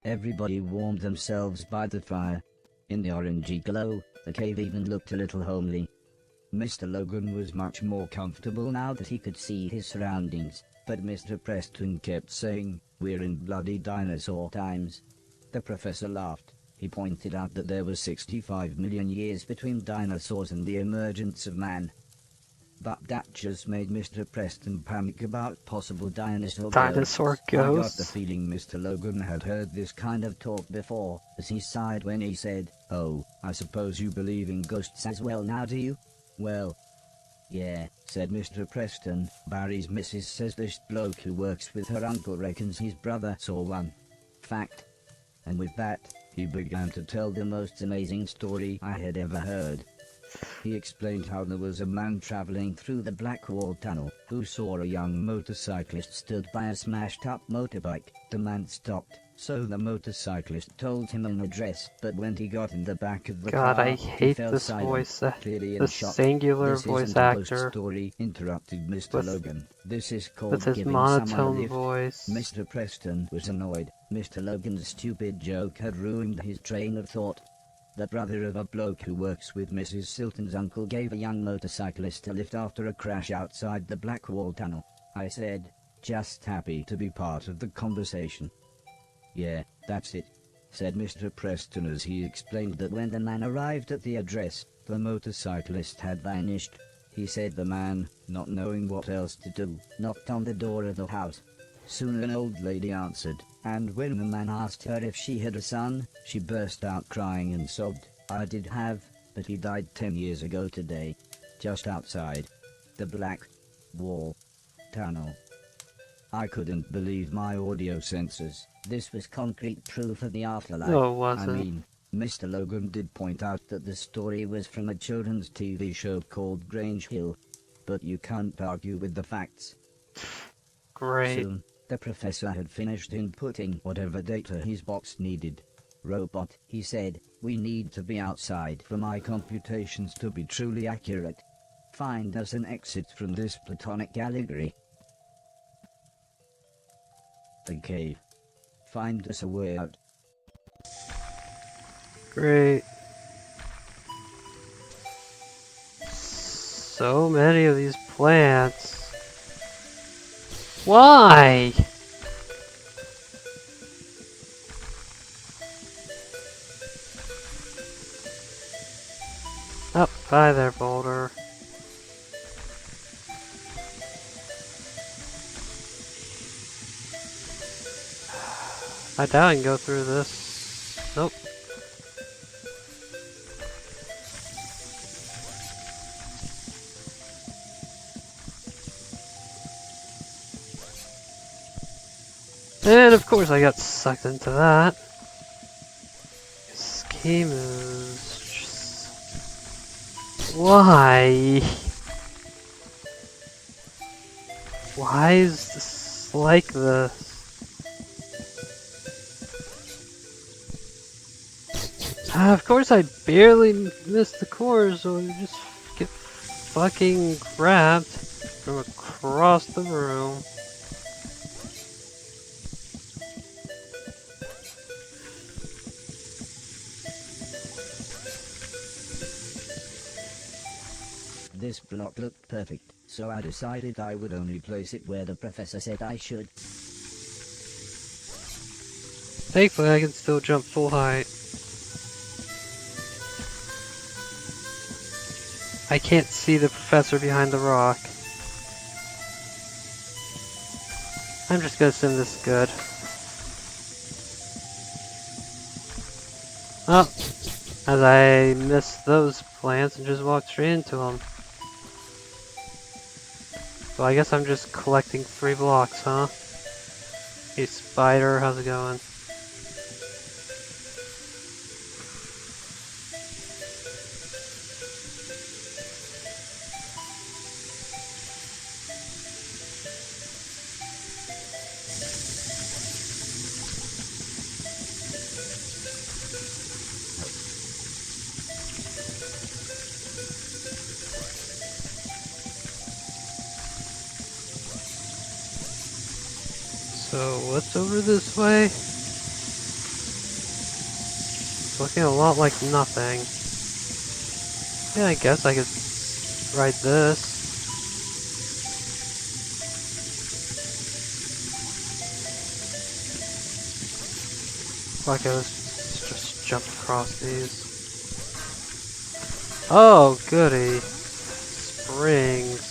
Everybody warmed themselves by the fire. In the orangey glow, the cave even looked a little homely. Mr. Logan was much more comfortable now that he could see his surroundings, but Mr. Preston kept saying, "We're in bloody dinosaur times." The professor laughed. He pointed out that there was 65 million years between dinosaurs and the emergence of man. But that just made Mr. Preston panic about possible dinosaur Dinosaur ghosts. I got the ghosts? feeling Mr. Logan had heard this kind of talk before, as he sighed when he said, "Oh, I suppose you believe in ghosts as well now, do you?" "Well, yeah," said Mr. Preston. "Barry's missus says this bloke who works with her uncle reckons his brother saw one. Fact." And with that, he began to tell the most amazing story I had ever heard. He explained how there was a man traveling through the Black Wall Tunnel who saw a young motorcyclist stood by a smashed-up motorbike. The man stopped, so the motorcyclist told him an address, but when he got in the back of the God, car, I he hate fell this silent, voice, clearly in the shock. singular "This voice isn't a ghost actor story," interrupted Mr. with, Logan. "This is with called his giving someone a monotone lift." voice. Mr. Preston was annoyed. Mr. Logan's stupid joke had ruined his train of thought. The brother of a bloke who works with Mrs. Silton's uncle gave a young motorcyclist a lift after a crash outside the Black Wall Tunnel. I said, just happy to be part of the conversation. "Yeah, that's it," said Mr. Preston as he explained that when the man arrived at the address, the motorcyclist had vanished. He said the man, not knowing what else to do, knocked on the door of the house. Soon an old lady answered, and when the man asked her if she had a son, she burst out crying and sobbed, "I did have, but he died 10 years ago today. Just outside the Black Wall Tunnel." I couldn't believe my audio sensors. This was concrete proof of the afterlife. No, it wasn't. I mean, Mr. Logan did point out that the story was from a children's TV show called Grange Hill, but you can't argue with the facts. Great. Soon, the professor had finished inputting whatever data his box needed. "Robot," he said, "we need to be outside for my computations to be truly accurate. Find us an exit from this platonic allegory. The cave. Find us a way out." Great. So many of these plants. Why? Oh, bye there, Boulder. I doubt I can go through this. Nope. And of course I got sucked into that. This game is just... Why? Why is this like this? Of course I barely missed the core, so I just get fucking grabbed from across the room. This block looked perfect, so I decided I would only place it where the professor said I should. Thankfully I can still jump full height. I can't see the professor behind the rock. I'm just gonna assume this is good. Oh, as I missed those plants and just walked straight into them. Well, I guess I'm just collecting 3 blocks, huh? Hey spider, how's it going? So, what's over this way? looking a lot like nothing. Yeah, I guess I could write this. Like I was just jump across these. Oh, goody. Springs.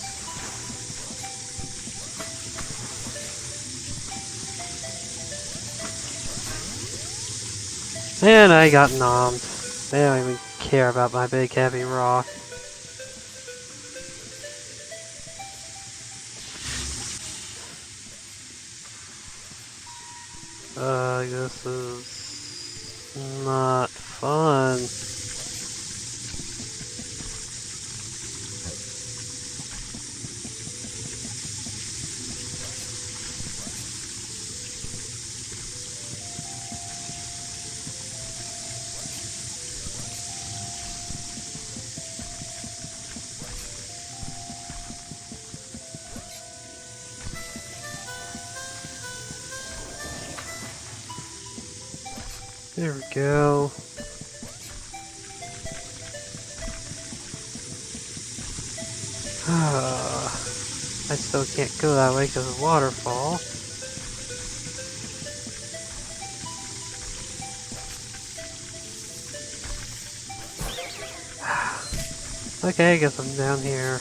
And I got nommed. They don't even care about my big heavy rock. This is not fun. There we go. I still can't go that way because of waterfall. Okay, I guess I'm down here.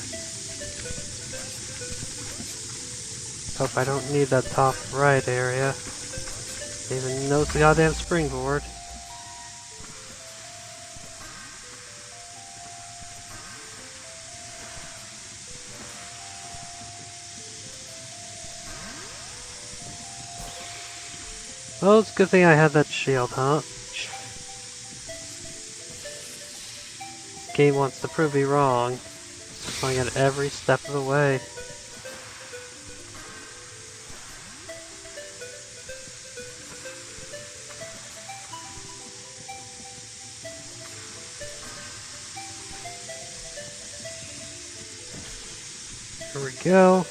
Hope I don't need that top right area. Even knows the goddamn springboard. Well, it's a good thing I had that shield, huh? Game wants to prove me wrong. It's going at every step of the way. Here we go.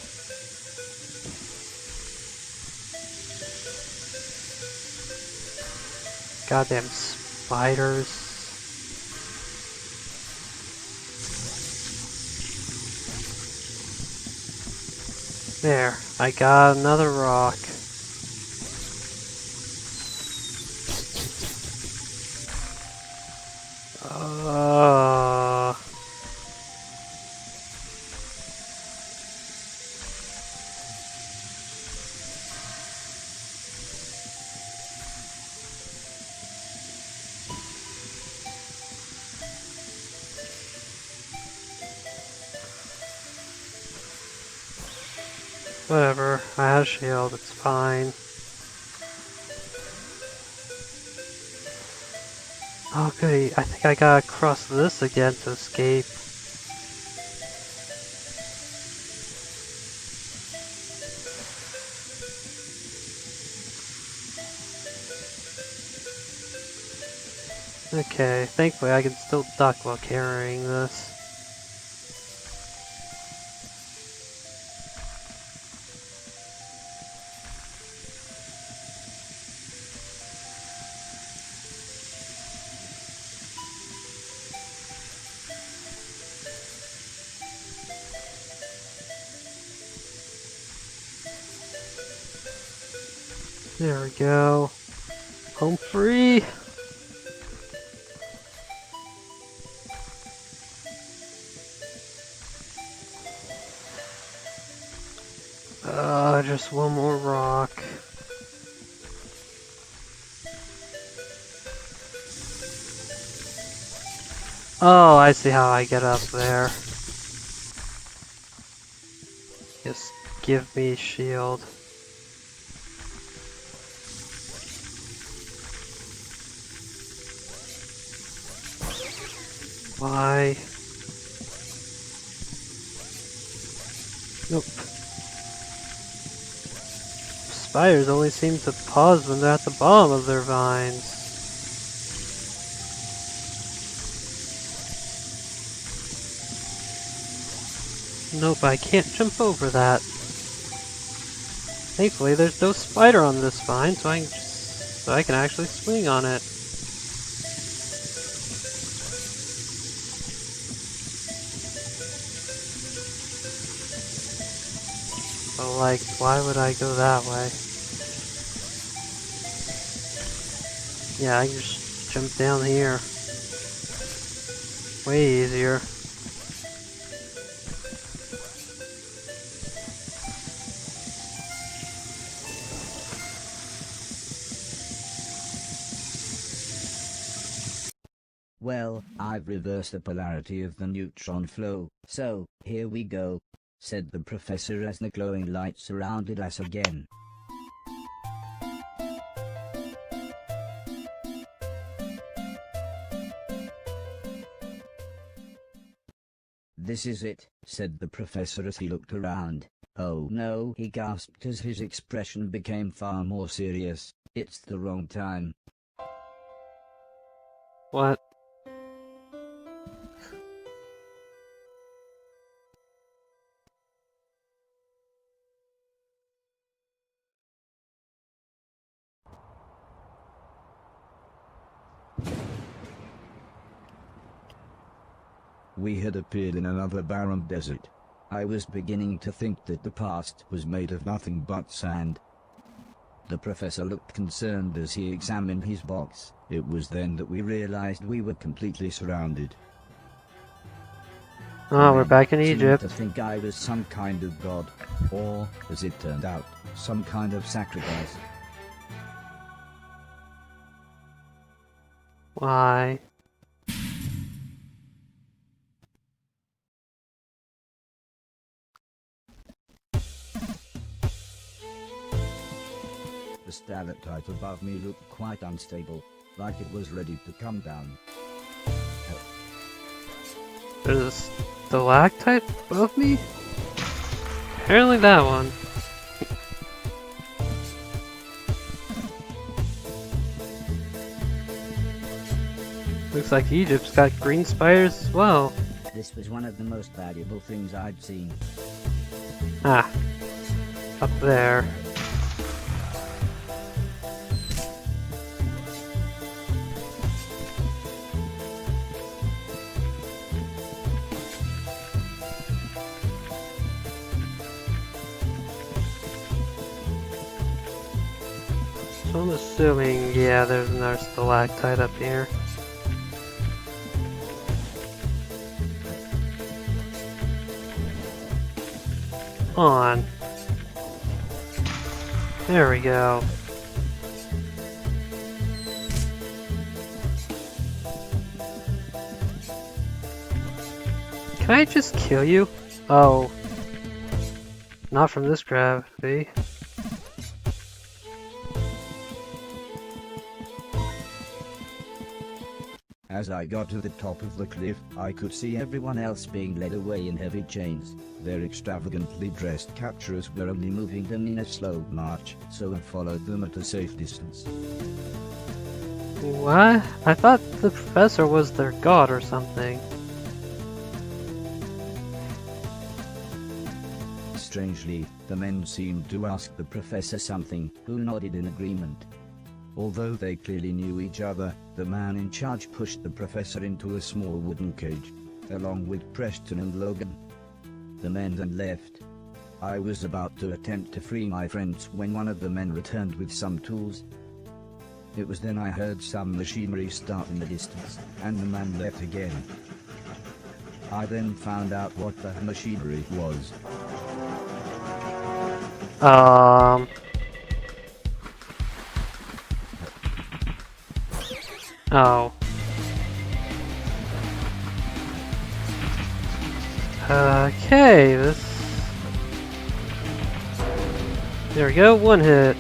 Goddamn spiders. There, I got another rock. Whatever, I have a shield, it's fine. Oh goody, I think I gotta cross this again to escape. Okay, thankfully I can still duck while carrying this. There we go. Home free! Just one more rock. Oh, I see how I get up there. Just give me shield. Why? Nope. Spiders only seem to pause when they're at the bottom of their vines. Nope, I can't jump over that. Thankfully, there's no spider on this vine, so I can actually swing on it. But like, why would I go that way? Yeah, I can just jump down here. Way easier. Well, I've reversed the polarity of the neutron flow, so, here we go, said the professor as the glowing light surrounded us again. This is it, said the professor as he looked around. Oh no, he gasped as his expression became far more serious. It's the wrong time. What? We had appeared in another barren desert. I was beginning to think that the past was made of nothing but sand. The professor looked concerned as he examined his box. It was then that we realized we were completely surrounded. Oh, we're back in Seemed Egypt. to think I was some kind of god, or, as it turned out, some kind of sacrifice. Why? The stalactite above me looked quite unstable, like it was ready to come down. There's a stalactite above me? Apparently that one. Looks like Egypt's got green spiders as well. This was one of the most valuable things I'd seen. Ah. Up there. So I'm assuming, yeah, there's another stalactite up here. On. There we go. Can I just kill you? Oh. Not from this gravity. As I got to the top of the cliff, I could see everyone else being led away in heavy chains. Their extravagantly dressed capturers were only moving them in a slow march, so I followed them at a safe distance. What? I thought the professor was their god or something. Strangely, the men seemed to ask the professor something, who nodded in agreement. Although they clearly knew each other, the man in charge pushed the professor into a small wooden cage, along with Preston and Logan. The men then left. I was about to attempt to free my friends when one of the men returned with some tools. It was then I heard some machinery start in the distance, and the man left again. I then found out what the machinery was. Oh. Okay, this... There we go, one hit.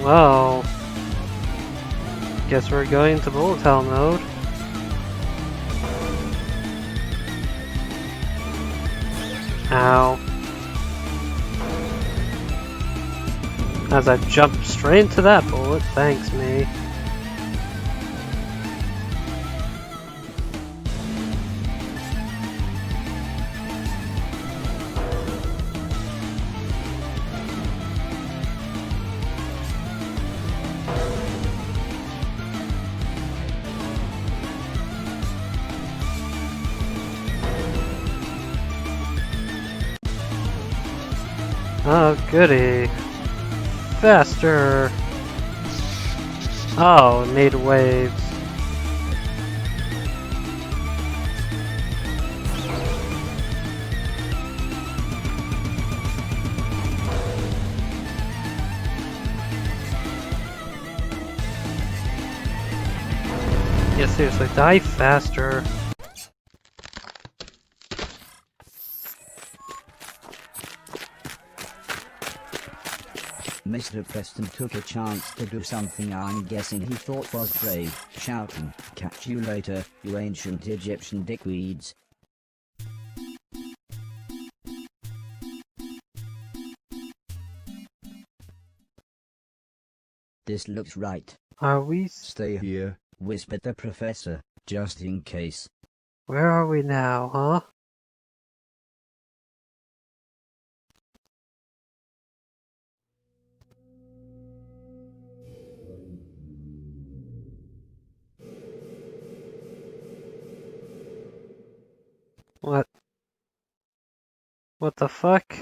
Well, guess we're going to bullet hell mode. Ow. As I jumped straight into that bullet, thanks me. Oh, goody. Faster! Oh, made waves. Yeah, seriously, die faster. Mr. Preston took a chance to do something I'm guessing he thought was brave, shouting, "Catch you later, you ancient Egyptian dickweeds." "This looks right." Are we... "Stay here," whispered the professor, "just in case." Where are we now, huh? What? What the fuck?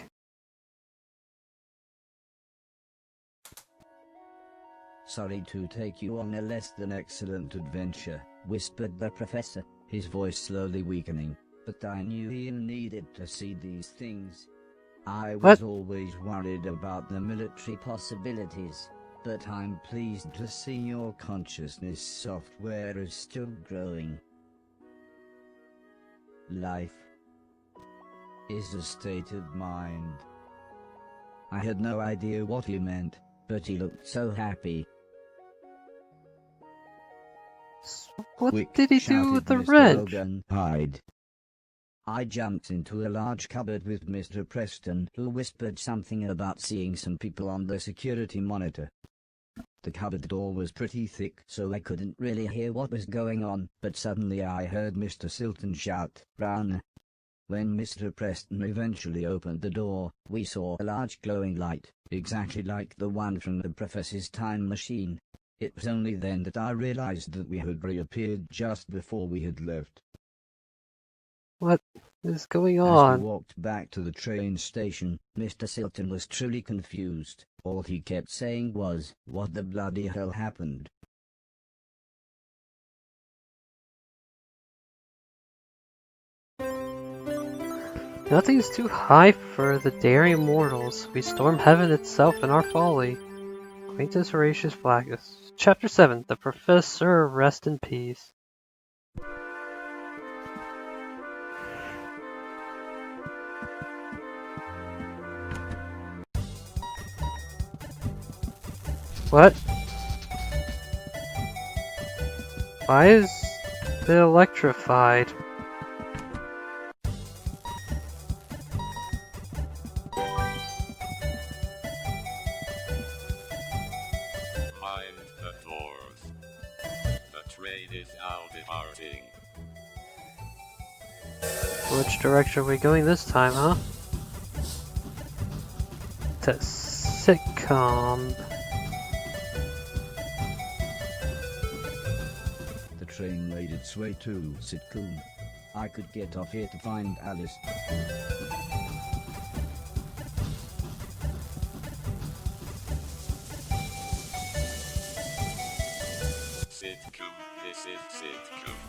"Sorry to take you on a less than excellent adventure," whispered the professor, his voice slowly weakening, "but I knew you needed to see these things. I was always worried about the military possibilities, but I'm pleased to see your consciousness software is still growing. Life is a state of mind." I had no idea what he meant, but he looked so happy. What "Quick," did he do shouted with the Mr. wrench? Logan. "Hide." I jumped into a large cupboard with Mr. Preston, who whispered something about seeing some people on the security monitor. The cupboard door was pretty thick, so I couldn't really hear what was going on, but suddenly I heard Mr. Silton shout, "Run!" When Mr. Preston eventually opened the door, we saw a large glowing light, exactly like the one from the professor's time machine. It was only then that I realized that we had reappeared just before we had left. What is going As on? we walked back to the train station, Mr. Silton was truly confused. All he kept saying was, "What the bloody hell happened?" Nothing's too high for the daring mortals. We storm heaven itself in our folly. Quintus Horatius Flaccus. Chapter 7. The Professor, rest in peace. What? Why is it electrified? Mind the doors. The train is now departing. Which direction are we going this time, huh? To sitcom. The train made its way to Sitcom. I could get off here to find Alice. Sitcom, this is Sitcom.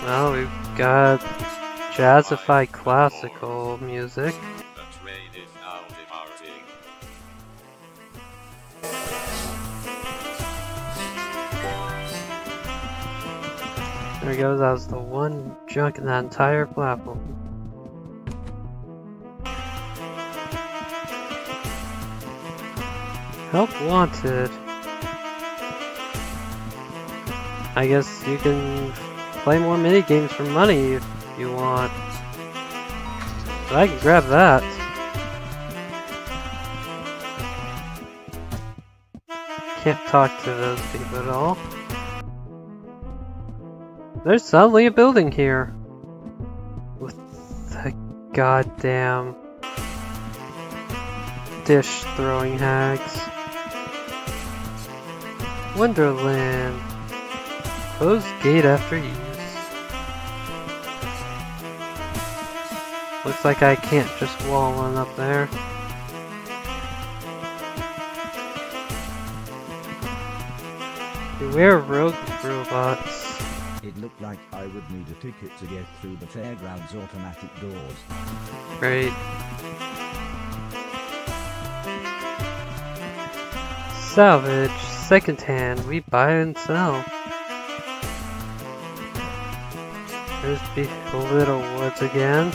Well, we've got jazzified classical music. The train is now departing. There he goes, that was the one junk in that entire platform. Help wanted. I guess you can play more mini games for money if you want. But I can grab that. Can't talk to those people at all. There's suddenly a building here. With the goddamn dish throwing hags. Wonderland. Close gate after use. Looks like I can't just wall one up there. Beware rogue robots. It looked like I would need a ticket to get through the fairground's automatic doors. Great. Salvage, secondhand, we buy and sell. There's Little Woods again.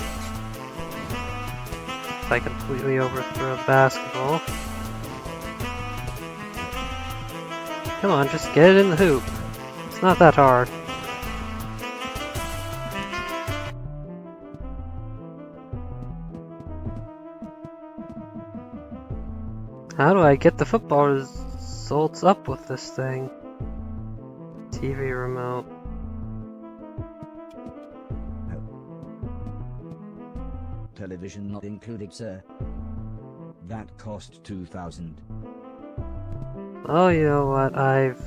I completely overthrow the basketball. Come on, just get it in the hoop. It's not that hard. How do I get the football results up with this thing? TV remote. Television not included, sir. That cost 2,000. Oh, you know what? I've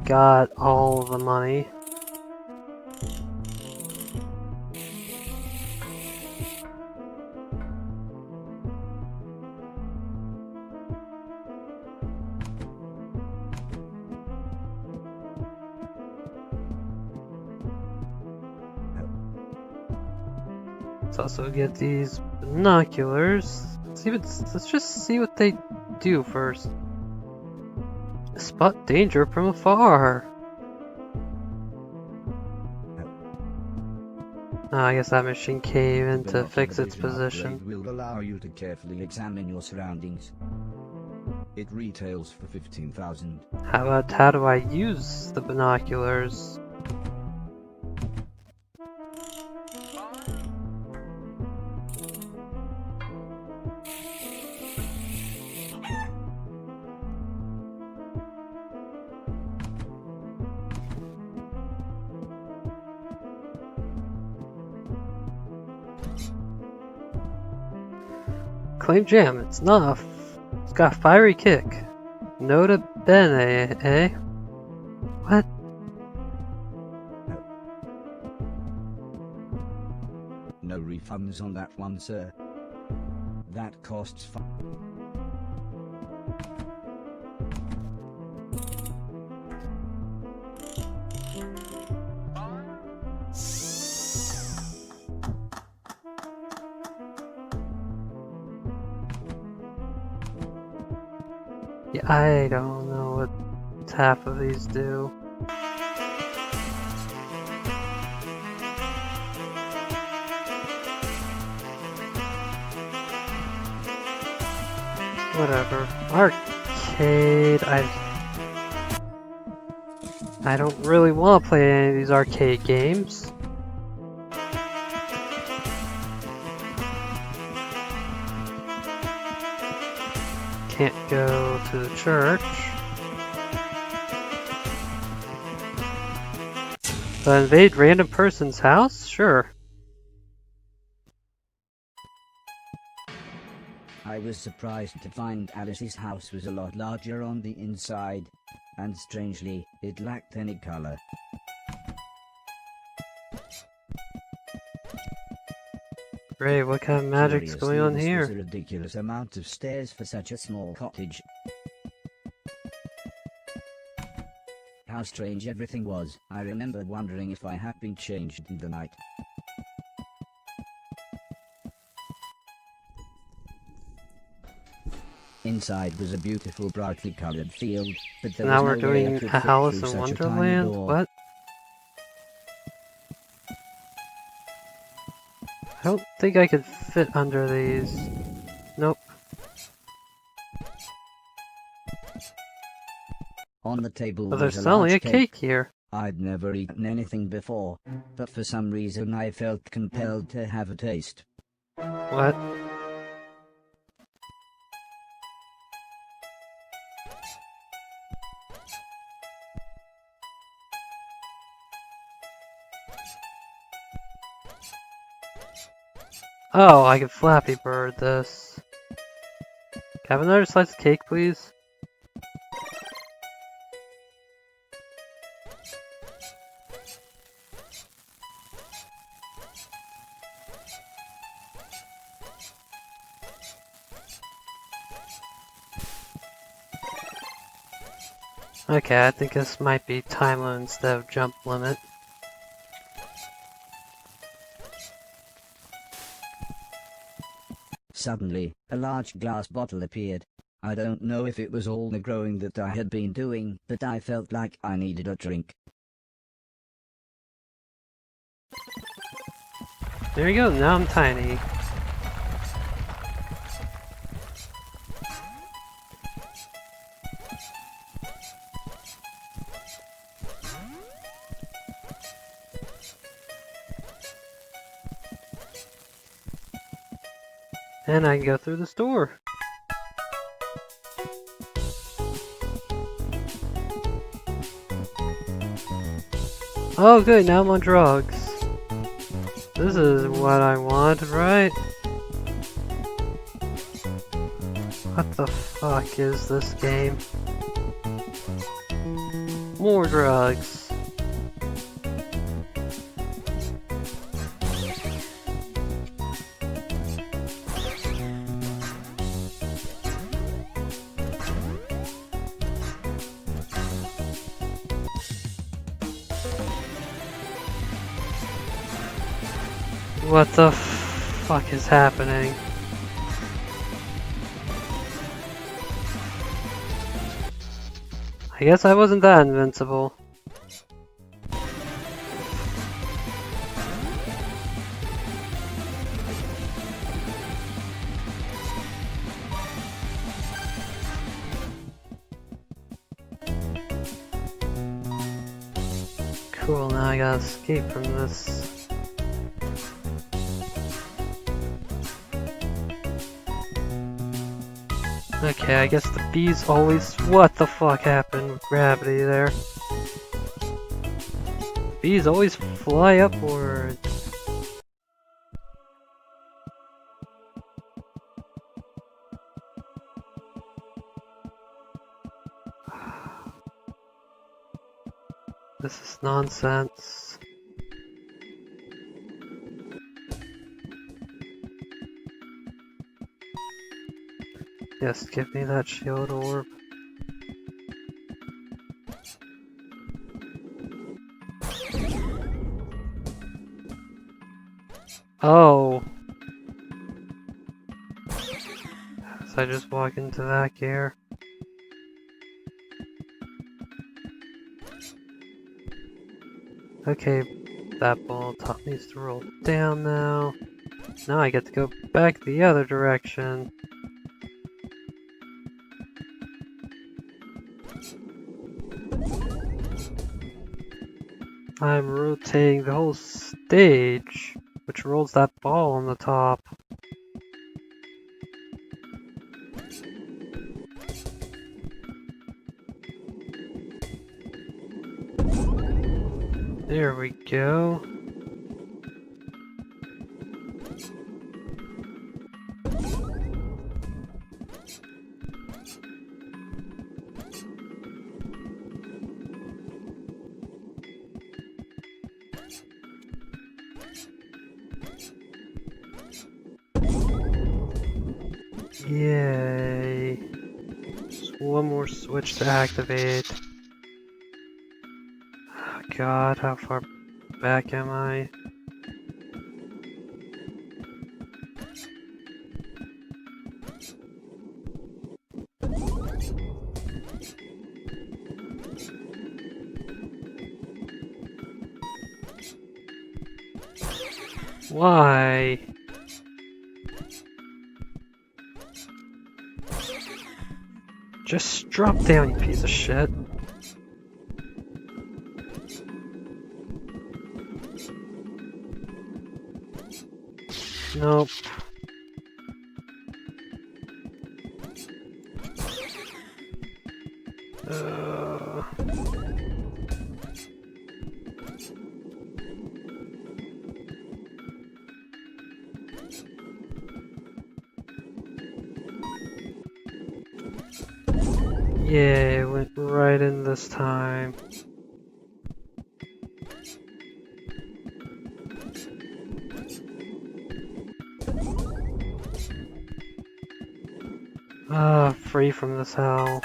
got all the money. Let's also get these binoculars. Let's just see what they do first. Spot danger from afar. Oh, I guess that machine came in to fix its position. It will allow you to carefully examine your surroundings. It retails for 15,000. How do I use the binoculars? Claim jam, it's got a fiery kick. Nota bene, eh? What? No refunds on that one, sir. That costs Yeah, I don't know what half of these do. Whatever. Arcade. I don't really want to play any of these arcade games. Can't go to the church. But invade random person's house? Sure. I was surprised to find Alice's house was a lot larger on the inside, and strangely, it lacked any color. Great, what kind of magic's Seriously, going on this here? was a ridiculous amount of stairs for such a small cottage. How strange everything was. I remember wondering if I had been changed in the night. Inside was a beautiful brightly colored field, but there Now was we're no way I doing could a fit Alice through in such a tiny Wonderland? door. What? I don't think I could fit under these. Nope. On the table But was there's a only large a cake here. I'd never eaten anything before, but for some reason I felt compelled to have a taste. What? Oh, I can Flappy Bird this. Can I have another slice of cake, please? Okay, I think this might be time limit instead of jump limit. Suddenly, a large glass bottle appeared. I don't know if it was all the growing that I had been doing, but I felt like I needed a drink. There you go, now I'm tiny. And I can go through this door. Oh good, now I'm on drugs. This is what I want, right? What the fuck is this game? More drugs. What the fuck is happening? I guess I wasn't that invincible. Cool, now I gotta escape from this. Okay, I guess the bees always... What the fuck happened with gravity there? Bees always fly upward. This is nonsense. Yes, give me that shield orb. Oh! So I just walk into that gear. Okay, that ball top needs to roll down now. Now I get to go back the other direction. I'm rotating the whole stage, which rolls that ball on the top. There we go. Yay. Just one more switch to activate. Oh God, how far back am I? Why? Just drop down, you piece of shit. Nope. Yeah, it went right in this time. Free from this hell.